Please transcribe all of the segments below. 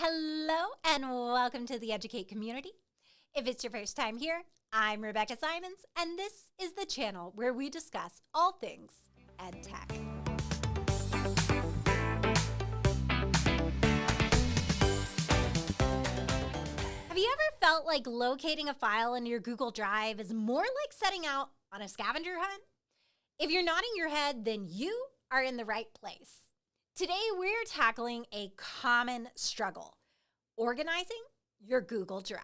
Hello and welcome to the Educate community. If it's your first time here, I'm Rebecca Simons, and this is the channel where we discuss all things ed tech. Have you ever felt like locating a file in your Google Drive is more like setting out on a scavenger hunt? If you're nodding your head, then you are in the right place. Today, we're tackling a common struggle: organizing your Google Drive.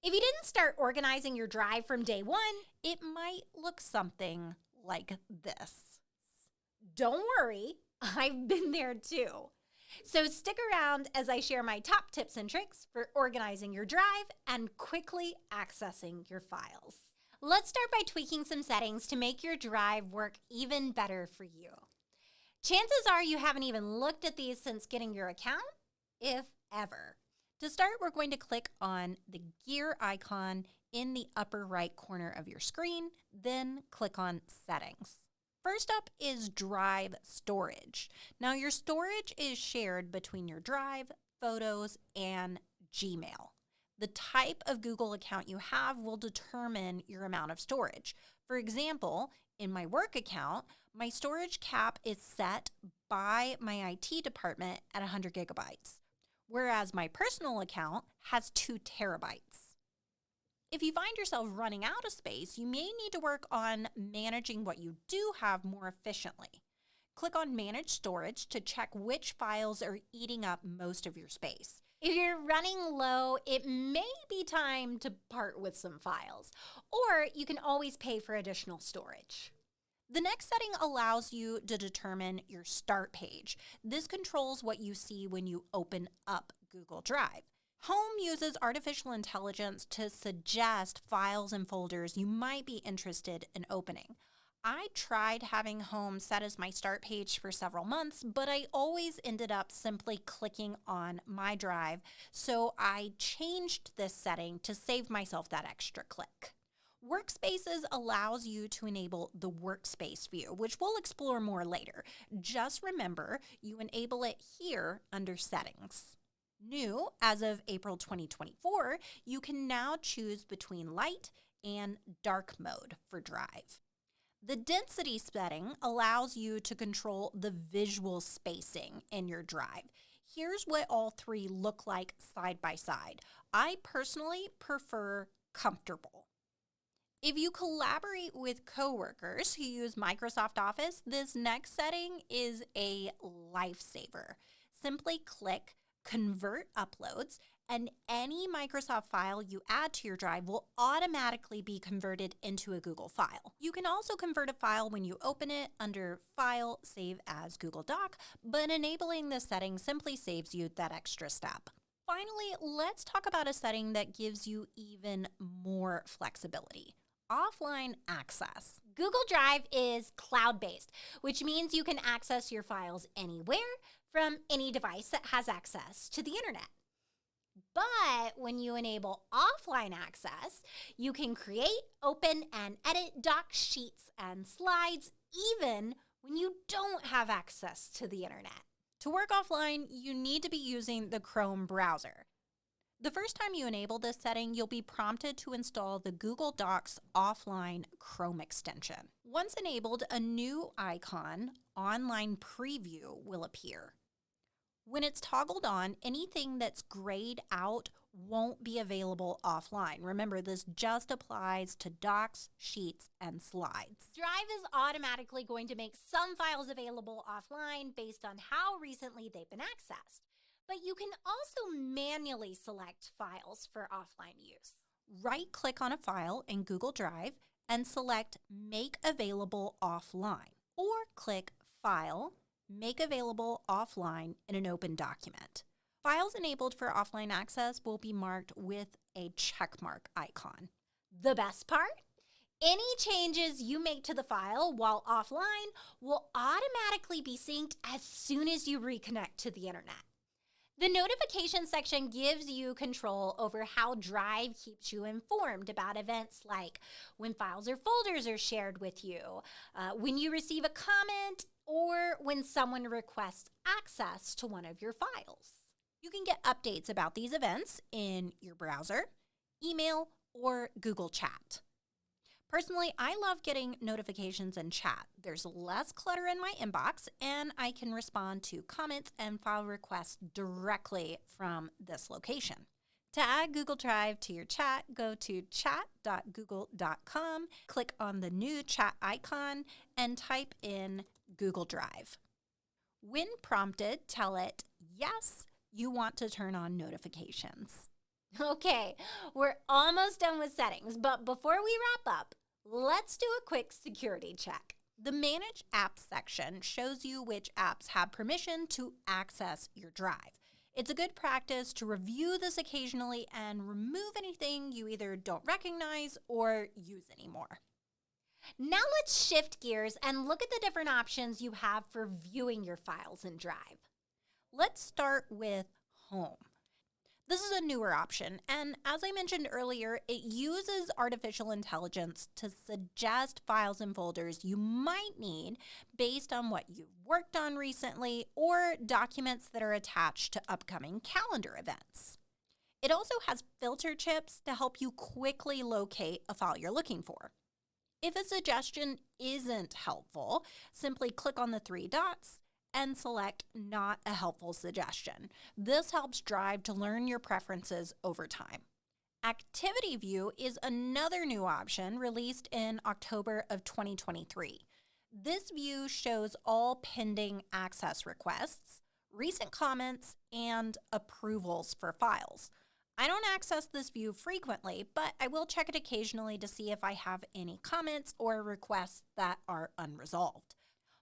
If you didn't start organizing your Drive from day one, it might look something like this. Don't worry, I've been there too. So stick around as I share my top tips and tricks for organizing your Drive and quickly accessing your files. Let's start by tweaking some settings to make your Drive work even better for you. Chances are you haven't even looked at these since getting your account, if ever. To start, we're going to click on the gear icon in the upper right corner of your screen, then click on Settings. First up is Drive Storage. Now, your storage is shared between your Drive, Photos, and Gmail. The type of Google account you have will determine your amount of storage. For example, in my work account, my storage cap is set by my IT department at 100 gigabytes, whereas my personal account has 2 terabytes. If you find yourself running out of space, you may need to work on managing what you do have more efficiently. Click on Manage Storage to check which files are eating up most of your space. If you're running low, it may be time to part with some files, or you can always pay for additional storage. The next setting allows you to determine your start page. This controls what you see when you open up Google Drive. Home uses artificial intelligence to suggest files and folders you might be interested in opening. I tried having Home set as my start page for several months, but I always ended up simply clicking on my Drive, so I changed this setting to save myself that extra click. Workspaces allows you to enable the workspace view, which we'll explore more later. Just remember, you enable it here under Settings. New, as of April 2024, you can now choose between light and dark mode for Drive. The density setting allows you to control the visual spacing in your Drive. Here's what all three look like side by side. I personally prefer comfortable. If you collaborate with coworkers who use Microsoft Office, this next setting is a lifesaver. Simply click Convert Uploads, and any Microsoft file you add to your Drive will automatically be converted into a Google file. You can also convert a file when you open it under File, Save as Google Doc, but enabling this setting simply saves you that extra step. Finally, let's talk about a setting that gives you even more flexibility: offline access. Google Drive is cloud-based, which means you can access your files anywhere from any device that has access to the internet. But when you enable offline access, you can create, open, and edit docs, sheets, and slides even when you don't have access to the internet. To work offline, you need to be using the Chrome browser. The first time you enable this setting, you'll be prompted to install the Google Docs offline Chrome extension. Once enabled, a new icon, Online Preview, will appear. When it's toggled on, anything that's grayed out won't be available offline. Remember, this just applies to docs, sheets, and slides. Drive is automatically going to make some files available offline based on how recently they've been accessed. But you can also manually select files for offline use. Right-click on a file in Google Drive and select Make Available Offline, or click File, Make Available Offline in an open document. Files enabled for offline access will be marked with a checkmark icon. The best part? Any changes you make to the file while offline will automatically be synced as soon as you reconnect to the internet. The notification section gives you control over how Drive keeps you informed about events like when files or folders are shared with you, when you receive a comment, or when someone requests access to one of your files. You can get updates about these events in your browser, email, or Google Chat. Personally, I love getting notifications in chat. There's less clutter in my inbox, and I can respond to comments and file requests directly from this location. To add Google Drive to your chat, go to chat.google.com, click on the new chat icon, and type in Google Drive. When prompted, tell it, yes, you want to turn on notifications. Okay, we're almost done with settings, but before we wrap up, let's do a quick security check. The Manage Apps section shows you which apps have permission to access your drive. It's a good practice to review this occasionally and remove anything you either don't recognize or use anymore. Now let's shift gears and look at the different options you have for viewing your files in Drive. Let's start with Home. This is a newer option, and as I mentioned earlier, it uses artificial intelligence to suggest files and folders you might need based on what you've worked on recently or documents that are attached to upcoming calendar events. It also has filter chips to help you quickly locate a file you're looking for. If a suggestion isn't helpful, simply click on the three dots and select Not a Helpful Suggestion. This helps Drive to learn your preferences over time. Activity View is another new option released in October of 2023. This view shows all pending access requests, recent comments, and approvals for files. I don't access this view frequently, but I will check it occasionally to see if I have any comments or requests that are unresolved.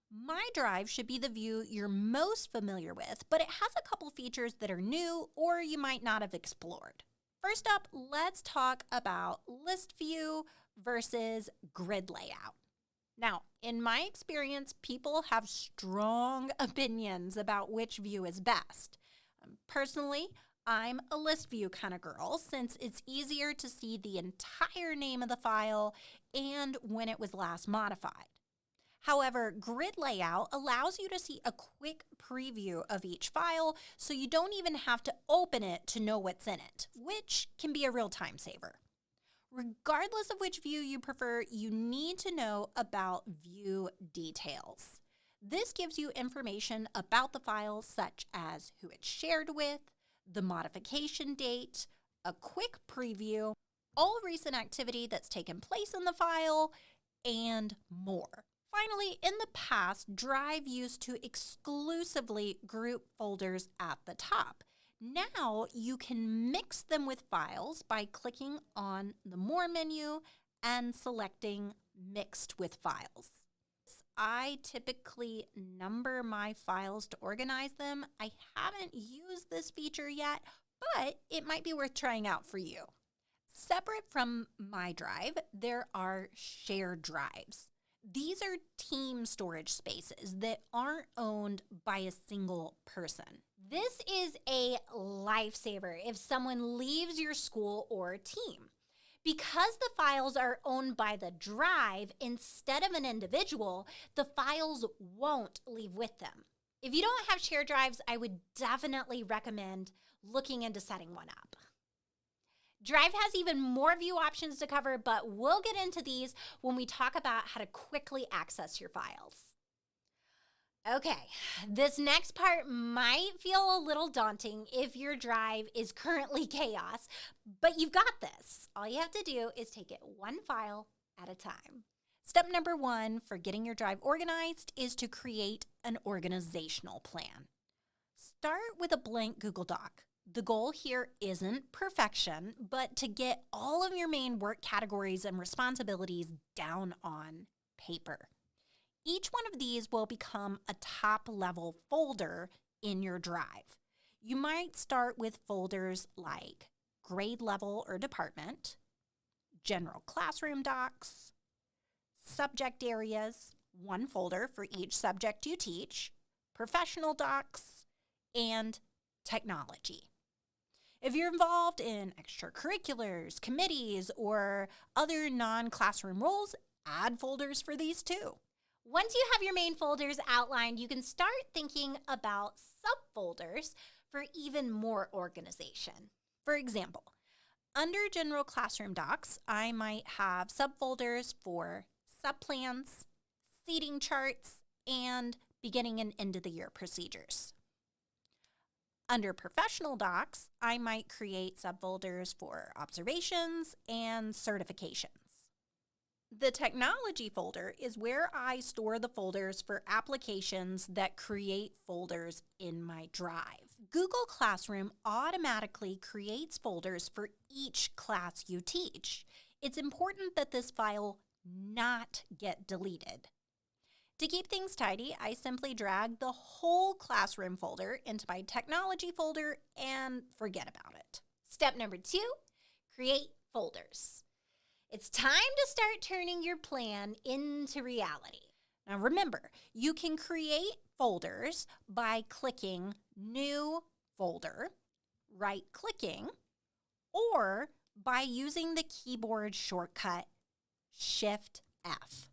My Drive should be the view you're most familiar with, but it has a couple features that are new or you might not have explored. First up, let's talk about list view versus grid layout. Now, in my experience, people have strong opinions about which view is best. Personally, I'm a list view kind of girl since it's easier to see the entire name of the file and when it was last modified. However, grid layout allows you to see a quick preview of each file so you don't even have to open it to know what's in it, which can be a real time saver. Regardless of which view you prefer, you need to know about view details. This gives you information about the file such as who it's shared with, the modification date, a quick preview, all recent activity that's taken place in the file, and more. Finally, in the past, Drive used to exclusively group folders at the top. Now you can mix them with files by clicking on the More menu and selecting Mixed with Files. I typically number my files to organize them. I haven't used this feature yet, but it might be worth trying out for you. Separate from my Drive, there are shared drives. These are team storage spaces that aren't owned by a single person. This is a lifesaver if someone leaves your school or team. Because the files are owned by the drive instead of an individual, the files won't leave with them. If you don't have shared drives, I would definitely recommend looking into setting one up. Drive has even more view options to cover, but we'll get into these when we talk about how to quickly access your files. Okay, this next part might feel a little daunting if your Drive is currently chaos, but you've got this. All you have to do is take it one file at a time. Step number 1 for getting your Drive organized is to create an organizational plan. Start with a blank Google Doc. The goal here isn't perfection, but to get all of your main work categories and responsibilities down on paper. Each one of these will become a top-level folder in your Drive. You might start with folders like grade level or department, general classroom docs, subject areas, one folder for each subject you teach, professional docs, and technology. If you're involved in extracurriculars, committees, or other non-classroom roles, add folders for these too. Once you have your main folders outlined, you can start thinking about subfolders for even more organization. For example, under General Classroom Docs, I might have subfolders for subplans, seating charts, and beginning and end of the year procedures. Under Professional Docs, I might create subfolders for observations and certifications. The Technology folder is where I store the folders for applications that create folders in my drive. Google Classroom automatically creates folders for each class you teach. It's important that this file not get deleted. To keep things tidy, I simply drag the whole Classroom folder into my Technology folder and forget about it. Step number 2, create folders. It's time to start turning your plan into reality. Now remember, you can create folders by clicking New Folder, right-clicking, or by using the keyboard shortcut Shift-F.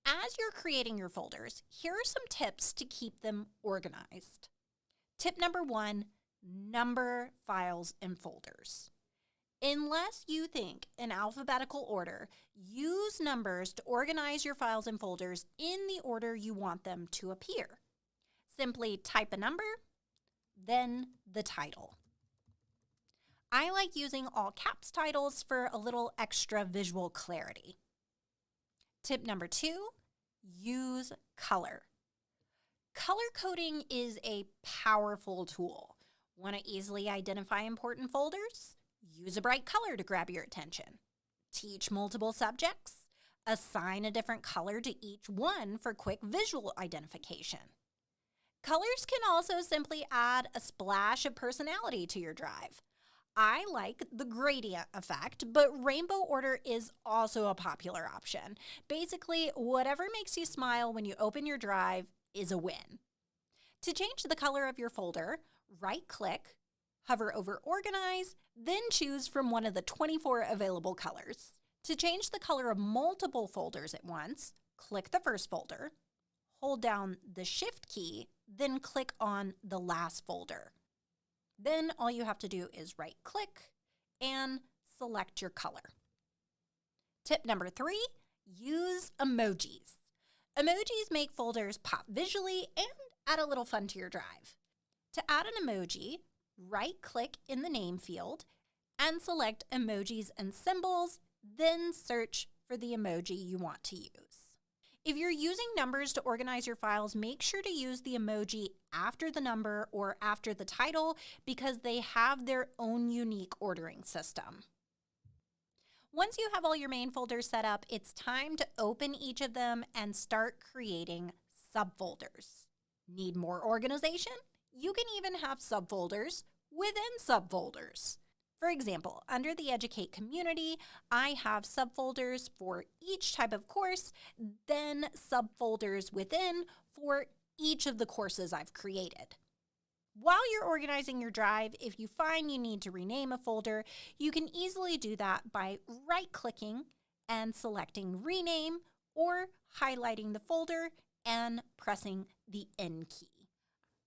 As you're creating your folders, here are some tips to keep them organized. Tip number 1, number files and folders. Unless you think in alphabetical order, use numbers to organize your files and folders in the order you want them to appear. Simply type a number, then the title. I like using all caps titles for a little extra visual clarity. Tip number 2, use color. Color coding is a powerful tool. Want to easily identify important folders? Use a bright color to grab your attention. Teach multiple subjects? Assign a different color to each one for quick visual identification. Colors can also simply add a splash of personality to your drive. I like the gradient effect, but rainbow order is also a popular option. Basically, whatever makes you smile when you open your drive is a win. To change the color of your folder, right-click, hover over Organize, then choose from one of the 24 available colors. To change the color of multiple folders at once, click the first folder, hold down the Shift key, then click on the last folder. Then all you have to do is right-click and select your color. Tip number 3, use emojis. Emojis make folders pop visually and add a little fun to your drive. To add an emoji, right-click in the name field and select emojis and symbols, then search for the emoji you want to use. If you're using numbers to organize your files, make sure to use the emoji after the number or after the title because they have their own unique ordering system. Once you have all your main folders set up, it's time to open each of them and start creating subfolders. Need more organization? You can even have subfolders within subfolders. For example, under the Educate community, I have subfolders for each type of course, then subfolders within for each of the courses I've created. While you're organizing your drive, if you find you need to rename a folder, you can easily do that by right-clicking and selecting Rename or highlighting the folder and pressing the N key.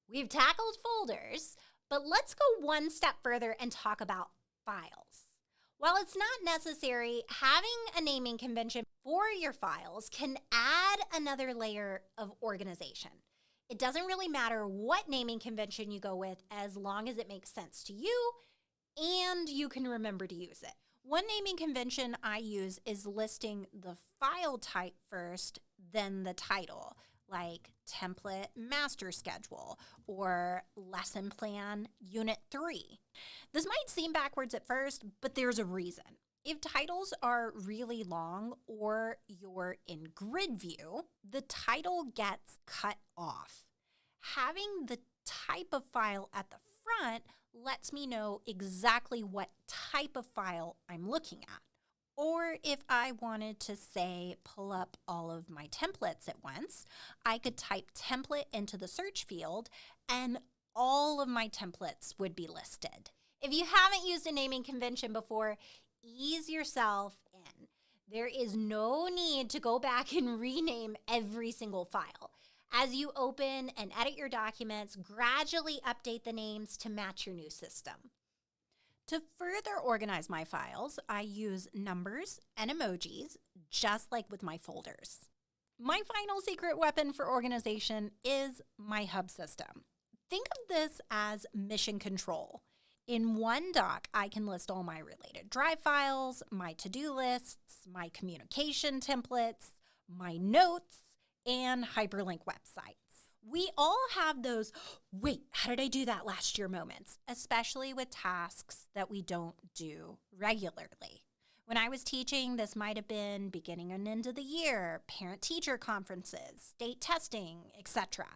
We've tackled folders, but let's go one step further and talk about files. While it's not necessary, having a naming convention for your files can add another layer of organization. It doesn't really matter what naming convention you go with as long as it makes sense to you and you can remember to use it. One naming convention I use is listing the file type first, then the title, like Template Master Schedule or Lesson Plan Unit 3. This might seem backwards at first, but there's a reason. If titles are really long or you're in grid view, the title gets cut off. Having the type of file at the front lets me know exactly what type of file I'm looking at. Or if I wanted to, say, pull up all of my templates at once, I could type template into the search field and all of my templates would be listed. If you haven't used a naming convention before, ease yourself in. There is no need to go back and rename every single file. As you open and edit your documents, gradually update the names to match your new system. To further organize my files, I use numbers and emojis, just like with my folders. My final secret weapon for organization is my hub system. Think of this as mission control. In one doc, I can list all my related drive files, my to-do lists, my communication templates, my notes, and hyperlink websites. We all have those, wait, how did I do that last year moments, especially with tasks that we don't do regularly. When I was teaching, this might have been beginning and end of the year, parent-teacher conferences, state testing, etc.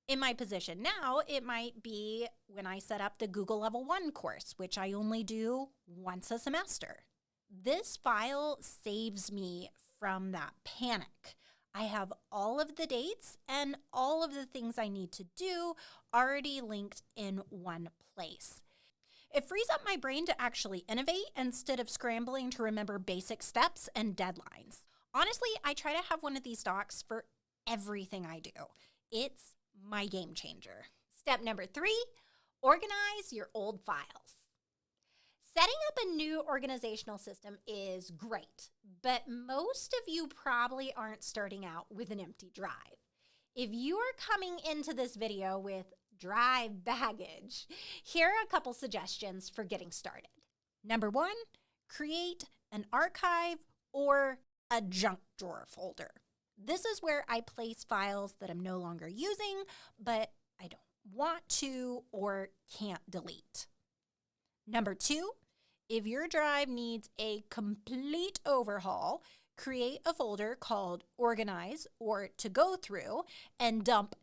In my position now, it might be when I set up the Google Level 1 course, which I only do once a semester. This file saves me from that panic. I have all of the dates and all of the things I need to do already linked in one place. It frees up my brain to actually innovate instead of scrambling to remember basic steps and deadlines. Honestly, I try to have one of these docs for everything I do. It's my game changer. Step number 3, organize your old files. Setting up a new organizational system is great, but most of you probably aren't starting out with an empty drive. If you are coming into this video with drive baggage, here are a couple suggestions for getting started. Number 1, create an archive or a junk drawer folder. This is where I place files that I'm no longer using, but I don't want to or can't delete. Number 2, if your drive needs a complete overhaul, create a folder called Organize or To Go Through and dump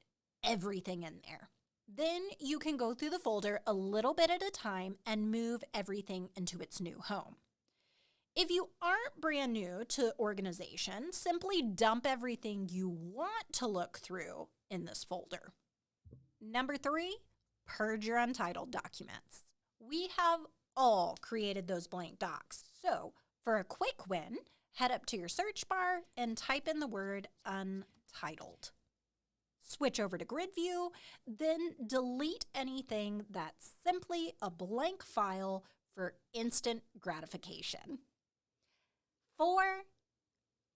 everything in there. Then you can go through the folder a little bit at a time and move everything into its new home. If you aren't brand new to organization, simply dump everything you want to look through in this folder. Number 3, purge your untitled documents. We have all created those blank docs. So for a quick win, head up to your search bar and type in the word untitled. Switch over to grid view, then delete anything that's simply a blank file for instant gratification. 4,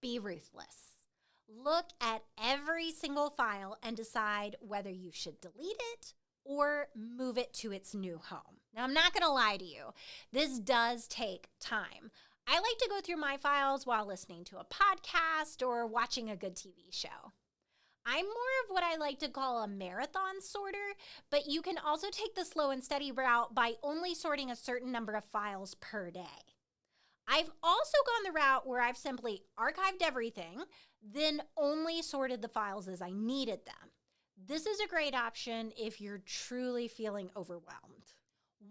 be ruthless. Look at every single file and decide whether you should delete it or move it to its new home. Now, I'm not going to lie to you. This does take time. I like to go through my files while listening to a podcast or watching a good TV show. I'm more of what I like to call a marathon sorter, but you can also take the slow and steady route by only sorting a certain number of files per day. I've also gone the route where I've simply archived everything, then only sorted the files as I needed them. This is a great option if you're truly feeling overwhelmed.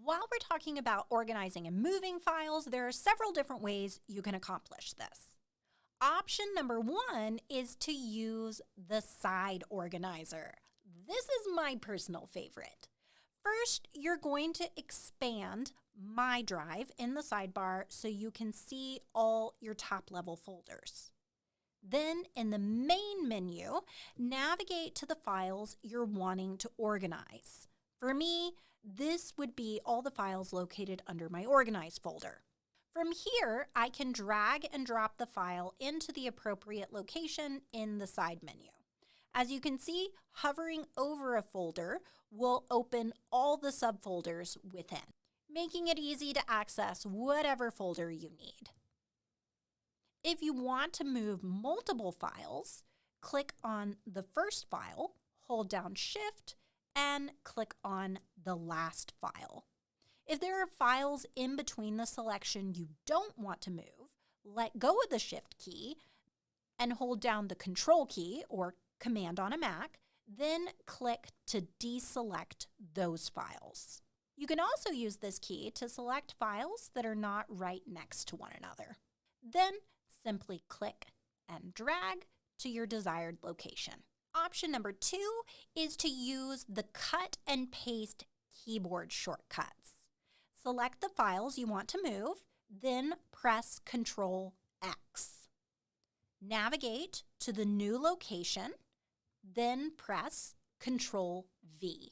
While we're talking about organizing and moving files, there are several different ways you can accomplish this. Option number 1 is to use the side organizer. This is my personal favorite. First, you're going to expand My Drive in the sidebar so you can see all your top-level folders. Then, in the main menu, navigate to the files you're wanting to organize. For me, this would be all the files located under my Organize folder. From here, I can drag and drop the file into the appropriate location in the side menu. As you can see, hovering over a folder will open all the subfolders within, making it easy to access whatever folder you need. If you want to move multiple files, click on the first file, hold down Shift, and click on the last file. If there are files in between the selection you don't want to move, let go of the Shift key and hold down the Control key or Command on a Mac, then click to deselect those files. You can also use this key to select files that are not right next to one another. Then simply click and drag to your desired location. Option number 2 is to use the cut and paste keyboard shortcuts. Select the files you want to move, then press Ctrl X. Navigate to the new location, then press Control V.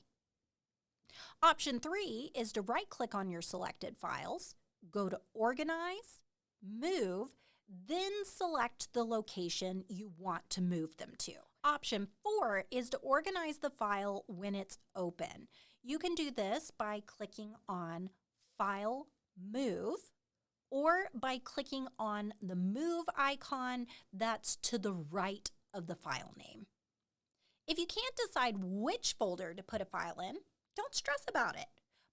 Option 3 is to right-click on your selected files, go to Organize, Move, then select the location you want to move them to. Option 4 is to organize the file when it's open. You can do this by clicking on File, Move, or by clicking on the Move icon that's to the right of the file name. If you can't decide which folder to put a file in, don't stress about it.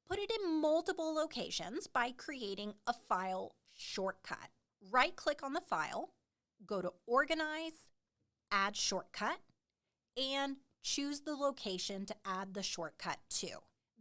Put it in multiple locations by creating a file shortcut. Right-click on the file, go to Organize, Add Shortcut, and choose the location to add the shortcut to.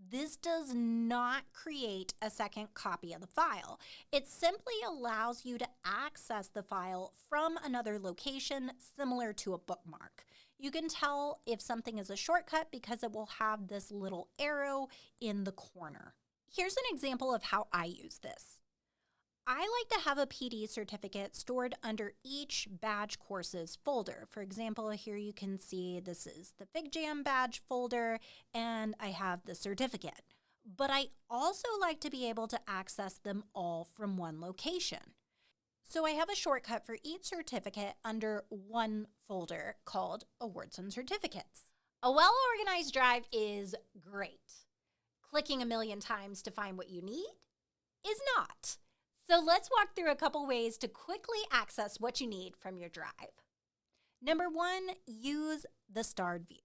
This does not create a second copy of the file. It simply allows you to access the file from another location similar to a bookmark. You can tell if something is a shortcut because it will have this little arrow in the corner. Here's an example of how I use this. I like to have a PD certificate stored under each badge courses folder. For example, here you can see this is the FigJam badge folder and I have the certificate. But I also like to be able to access them all from one location. So I have a shortcut for each certificate under one folder called Awards and Certificates. A well-organized drive is great. Clicking a million times to find what you need is not. So let's walk through a couple ways to quickly access what you need from your drive. Number 1, use the starred view.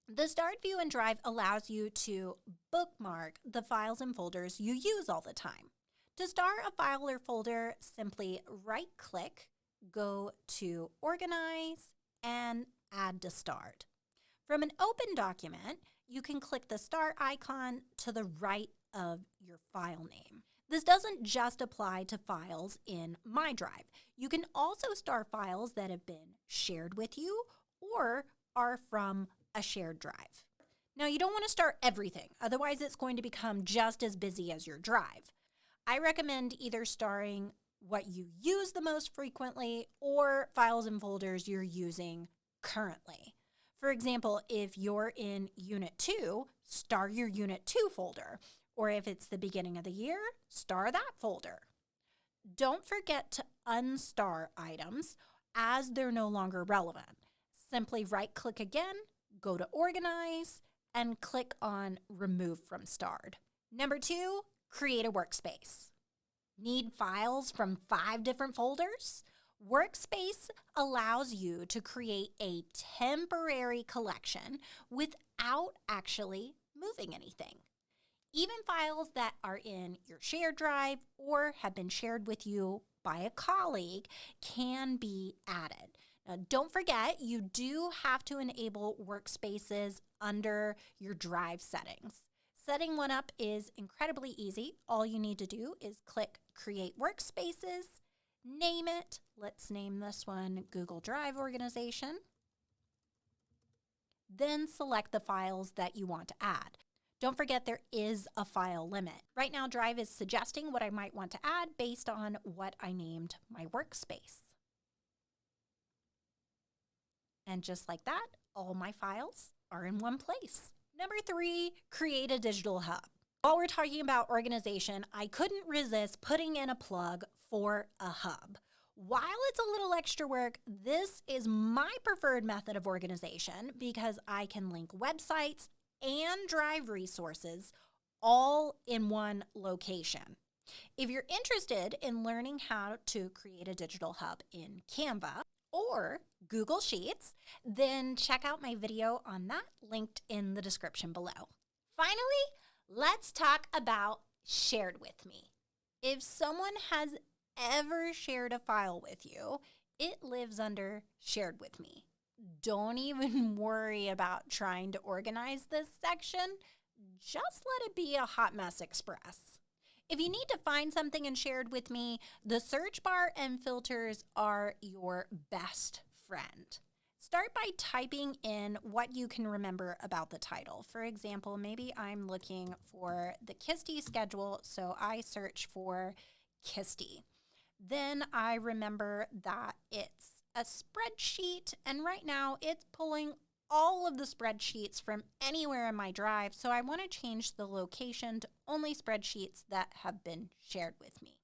The starred view in Drive allows you to bookmark the files and folders you use all the time. To star a file or folder, simply right-click, go to Organize, and Add to Starred. From an open document, you can click the star icon to the right of your file name. This doesn't just apply to files in My Drive. You can also star files that have been shared with you or are from a shared drive. Now, you don't want to star everything, otherwise it's going to become just as busy as your drive. I recommend either starring what you use the most frequently or files and folders you're using currently. For example, if you're in Unit 2, star your Unit 2 folder. Or if it's the beginning of the year, star that folder. Don't forget to unstar items as they're no longer relevant. Simply right-click again, go to Organize, and click on Remove from Starred. Number 2, create a workspace. Need files from 5 different folders? Workspace allows you to create a temporary collection without actually moving anything. Even files that are in your shared drive or have been shared with you by a colleague can be added. Now, don't forget, you do have to enable workspaces under your drive settings. Setting one up is incredibly easy. All you need to do is click Create Workspaces, name it. Let's name this one Google Drive Organization. Then select the files that you want to add. Don't forget there is a file limit. Right now, Drive is suggesting what I might want to add based on what I named my workspace. And just like that, all my files are in one place. Number 3, create a digital hub. While we're talking about organization, I couldn't resist putting in a plug for a hub. While it's a little extra work, this is my preferred method of organization because I can link websites and drive resources all in one location. If you're interested in learning how to create a digital hub in Canva or Google Sheets, then check out my video on that linked in the description below. Finally, let's talk about shared with me. If someone has ever shared a file with you, it lives under shared with me. Don't even worry about trying to organize this section. Just let it be a hot mess express. If you need to find something and shared with me, the search bar and filters are your best friend. Start by typing in what you can remember about the title. For example, maybe I'm looking for the KISTI schedule, so I search for KISTI. Then I remember that it's a spreadsheet, and right now it's pulling all of the spreadsheets from anywhere in my drive, so I want to change the location to only spreadsheets that have been shared with me.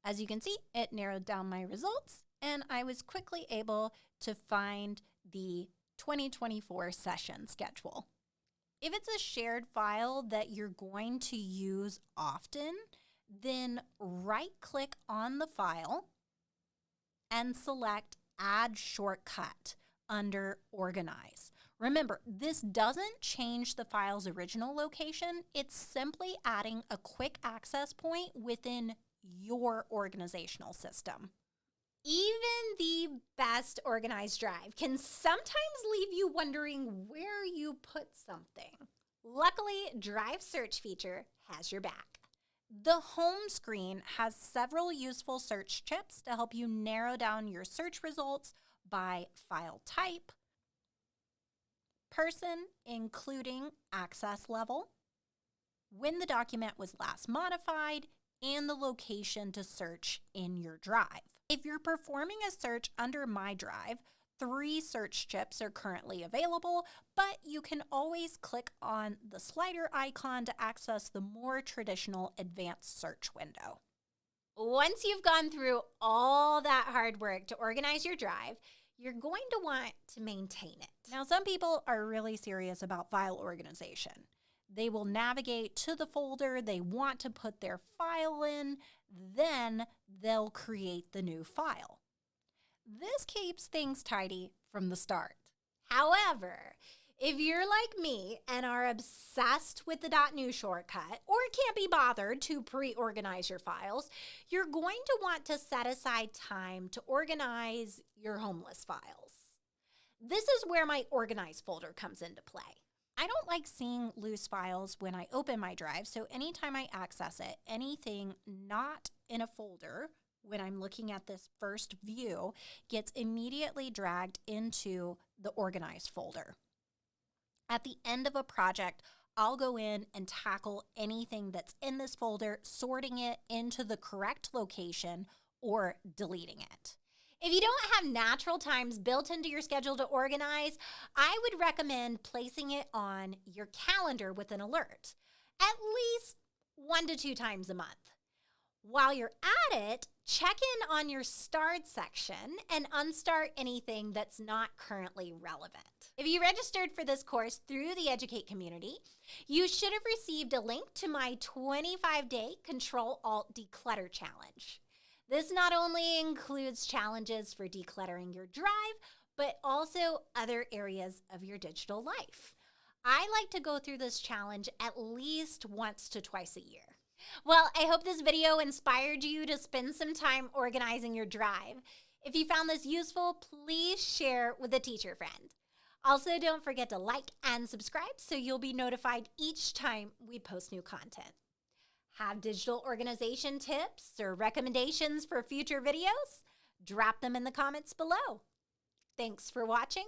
As you can see, it narrowed down my results, and I was quickly able to find the 2024 session schedule. If it's a shared file that you're going to use often, then right-click on the file and select Add Shortcut under Organize. Remember, this doesn't change the file's original location. It's simply adding a quick access point within your organizational system. Even the best organized drive can sometimes leave you wondering where you put something. Luckily, Drive Search feature has your back. The home screen has several useful search tips to help you narrow down your search results by file type, person, including access level, when the document was last modified, and the location to search in your drive. If you're performing a search under My Drive, 3 search tips are currently available, but you can always click on the slider icon to access the more traditional advanced search window. Once you've gone through all that hard work to organize your drive, you're going to want to maintain it. Now, some people are really serious about file organization. They will navigate to the folder they want to put their file in, then they'll create the new file. This keeps things tidy from the start. However, if you're like me and are obsessed with the .new shortcut or can't be bothered to pre-organize your files, you're going to want to set aside time to organize your home list files. This is where my Organize folder comes into play. I don't like seeing loose files when I open my drive, so anytime I access it, anything not in a folder when I'm looking at this first view gets immediately dragged into the Organized folder. At the end of a project, I'll go in and tackle anything that's in this folder, sorting it into the correct location or deleting it. If you don't have natural times built into your schedule to organize, I would recommend placing it on your calendar with an alert, at least 1 to 2 times a month. While you're at it, check in on your starred section and unstart anything that's not currently relevant. If you registered for this course through the Educate community, you should have received a link to my 25-day Control-Alt-Declutter challenge. This not only includes challenges for decluttering your drive, but also other areas of your digital life. I like to go through this challenge at least once to twice a year. Well, I hope this video inspired you to spend some time organizing your drive. If you found this useful, please share with a teacher friend. Also, don't forget to like and subscribe so you'll be notified each time we post new content. Have digital organization tips or recommendations for future videos? Drop them in the comments below. Thanks for watching,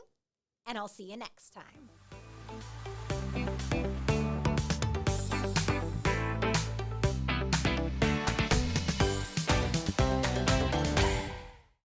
and I'll see you next time.